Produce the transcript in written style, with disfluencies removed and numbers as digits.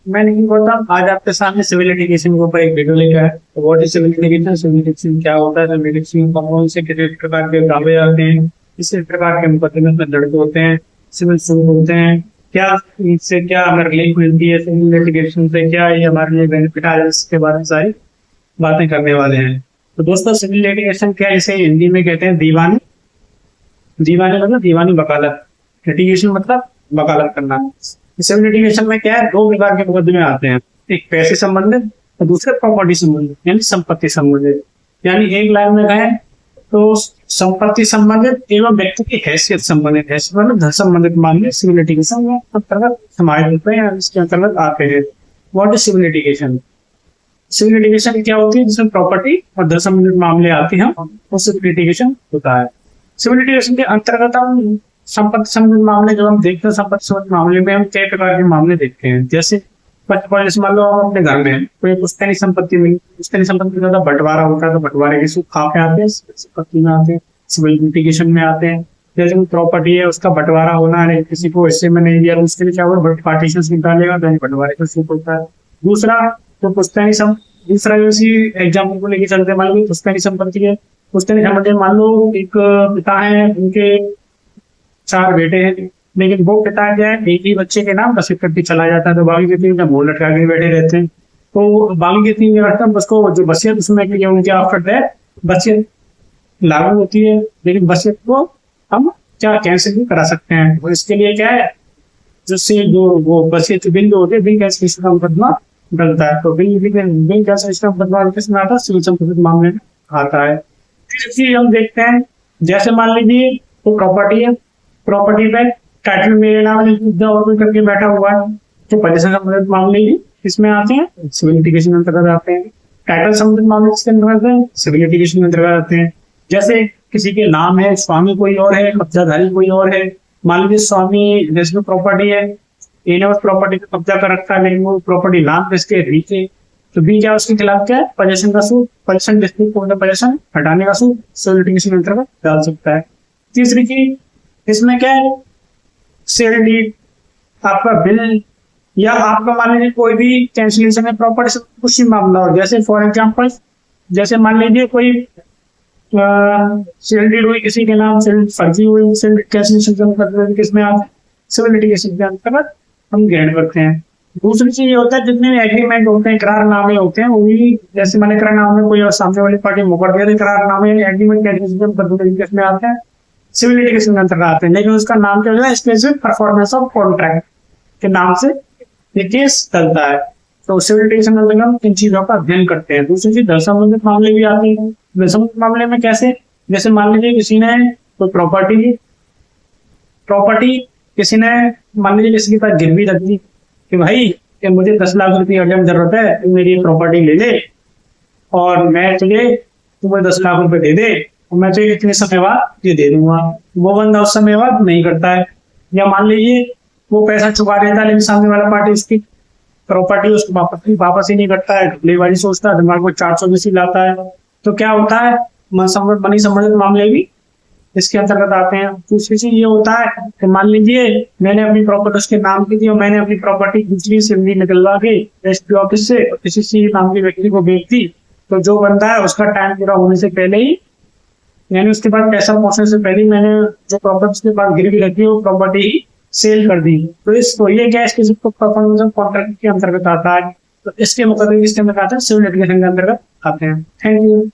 मैं नहीं बोलता, आज आपके सामने सिविल लिटिगेशन के ऊपर एक वीडियो लेकर आया। तो what is civil litigation, civil litigation क्या होता है, सिविल लिटिगेशन में कौन से किस प्रकार के दावे आते हैं, किस प्रकार के मुकदमे में लड़के होते हैं, सिविल सूट होते हैं, क्या इससे क्या हमें रिलीफ मिलती है सिविल लिटिगेशन से, क्या ये हमारे लिए बेनिफिट आ है, इसके बारे में सारी बातें करने वाले हैं। तो दोस्तों सिविल लिटिगेशन क्या, इसे हिंदी में कहते हैं दीवानी। दीवानी मतलब दीवानी वकालत, लिटिगेशन मतलब वकालत करना। सिविल लिटिगेशन में क्या है, दो प्रकार के मुकदमे आते हैं, एक पैसे संबंधित और दूसरे प्रॉपर्टी संबंधित यानी संपत्ति संबंधित। यानी एक लाइन में कहें तो संपत्ति संबंधित एवं व्यक्ति की हैसियत संबंधित, हैसियत मतलब धन संबंधित मामले सिविल लिटिगेशन में अंतर्गत समाहित होते हैं, इसके अंतर्गत आते हैं। What is civil litigation? Civil litigation क्या होती है, जिसमें प्रॉपर्टी और धन संबंधित मामले आते हैं, वो सिविल लिटिगेशन होता है। सिविल लिटिगेशन के अंतर्गत हम संपत्ति संबंधित मामले जब हम देखते हैं, संपत्ति संबंधित मामले में हम कई प्रकार के मामले देखते हैं। जैसे मान लो हम अपने घर में कोई पुश्तैनी संपत्ति मिली, पुश्तैनी संपत्ति का बंटवारा होता है, तो बंटवारे के सूट कहाँ पे आते हैं, संपत्ति में आते हैं, सिविल लिटिगेशन में आते हैं। जैसे कोई प्रॉपर्टी है उसका बंटवारा होना है, किसी को हिस्से में नहीं दिया, उसके लिए क्या होगा, पार्टीशन निकालेगा, तो बंटवारे का सूट होता है। दूसरा तो दूसरा इसी एग्जाम्पल को लेके चलते हैं, मान लो पुश्तैनी संपत्ति है, पुश्तैनी संपत्ति मान लो एक पिता है, उनके 4 बेटे हैं, लेकिन वो पिता क्या है एक ही बच्चे के नाम वसीयत करके चला जाता है, तो बाकी के 3 मोल लटका के बैठे रहते हैं। तो बाकी के 3 रकम उसको जो वसीयत उसमें उनके आफ्टर डेथ वसीयत लागू होती है, लेकिन वसीयत को हम क्या कैंसिल भी करा सकते हैं। तो इसके लिए क्या है, जिससे जो वो वसीयत बिल जो होते हैं, बिल कैंसिलेशन का मुकदमा डलता है। तो बिल कैंसिलेशन का मुकदमा किसमें आता है, सिविल संपत्ति मामले में आता है। फिर चीज हम देखते हैं, जैसे मान लीजिए वो प्रॉपर्टी है, प्रॉपर्टी पे टाइटल मेरे नाम करके बैठा हुआ है, तो पोजीशन संबंधित मामले ही इसमें आते हैं, सिविल लिटिगेशन के अंतर्गत आते हैं। टाइटल संबंधित मामले इसके अंतर्गत है, सिविल लिटिगेशन के अंतर्गत आते हैं। जैसे किसी के नाम है, स्वामी कोई और है, कब्जाधारी कोई और है। मान लीजिए स्वामी जिसमें प्रॉपर्टी है, इन्हें उस प्रॉपर्टी का कब्जा कर रखा है, लेकिन वो प्रॉपर्टी नाम किसके नीचे, तो भी क्या उसके खिलाफ क्या है, पोजीशन का सूट, पोजीशन डिस्प्यूट पोजीशन हटाने का सूट सिविल लिटिगेशन के अंतर्गत डाल सकता है। तीसरी चीज इसमें क्या है, सेल डीड, आपका बिल, या आपका मान लीजिए कोई भी कैंसिलेशन है प्रॉपर्टी से कुछ ही मामला हो। जैसे फॉर एग्जांपल, जैसे मान लीजिए कोई सेल डीड हुई किसी के नाम, सेल फर्जी हुई, सेल कैंसिलेशन किसमें आप सिविल लिटिगेशन के अंतर्गत हम ग्रहण करते हैं। दूसरी चीज ये होता है, जितने भी एग्रीमेंट होते हैं, करारनामे होते हैं, वही जैसे मैंने करारनामे में कोई और सामने वाली पार्टी मुकर दिया, तो करारनामे एग्रीमेंट कैंसिलेशन में आते हैं, सिविल लिटिगेशन के अंतर्गत आते हैं, लेकिन उसका नाम क्या होता है, स्पेसिफिक परफॉर्मेंस ऑफ कॉन्ट्रैक्ट के नाम से ये केस चलता है। तो सिविल लिटिगेशन के अंतर्गत इन चीजों का अध्ययन करते हैं। दूसरी चीज धन संबंधित मामले भी आते हैं। धन संबंधित मामले में कैसे, जैसे मान लीजिए किसी ने कोई प्रॉपर्टी किसी ने मान लीजिए किसी के पास गिरवी रख दी कि भाई कि मुझे 10 लाख रुपये अर्जेंट जरूरत है, तू मेरी प्रॉपर्टी ले ले और मैं तुझे, तू मुझे 10 लाख रुपए दे दे और मैं तो इतने समय बाद ये दे दूंगा। वो बंदा उस समय बाद नहीं करता है, या मान लीजिए वो पैसा चुका देता है, लेकिन सामने वाला पार्टी इसकी प्रॉपर्टी उसको वापस ही नहीं करता है, ढुकलेबाजी सोचता है, दिमाग में 420 लाता है। तो क्या होता है, मनी संबंधित मामले भी इसके अंतर्गत आते हैं। दूसरी चीज ये होता है कि मान लीजिए मैंने अपनी प्रॉपर्टी उसके नाम की थी और मैंने अपनी प्रॉपर्टी दूसरी से निकलवा के रजिस्ट्री ऑफिस से किसी नाम के व्यक्ति को बेच दी, तो जो बंदा है उसका टाइम पूरा होने से पहले ही, यानी उसके बाद पैसा पहुंचने से पहले मैंने जो प्रॉपर्टी उसके पास गिरवी रखी है वो प्रॉपर्टी ही सेल कर दी। तो ये क्या इसके परफॉर्मेंस कॉन्ट्रैक्ट के अंतर्गत आता है। तो इसके मुकदमे किसके अंतर्गत आते हैं, सिविल लिटिगेशन के अंतर्गत आते हैं। Thank you.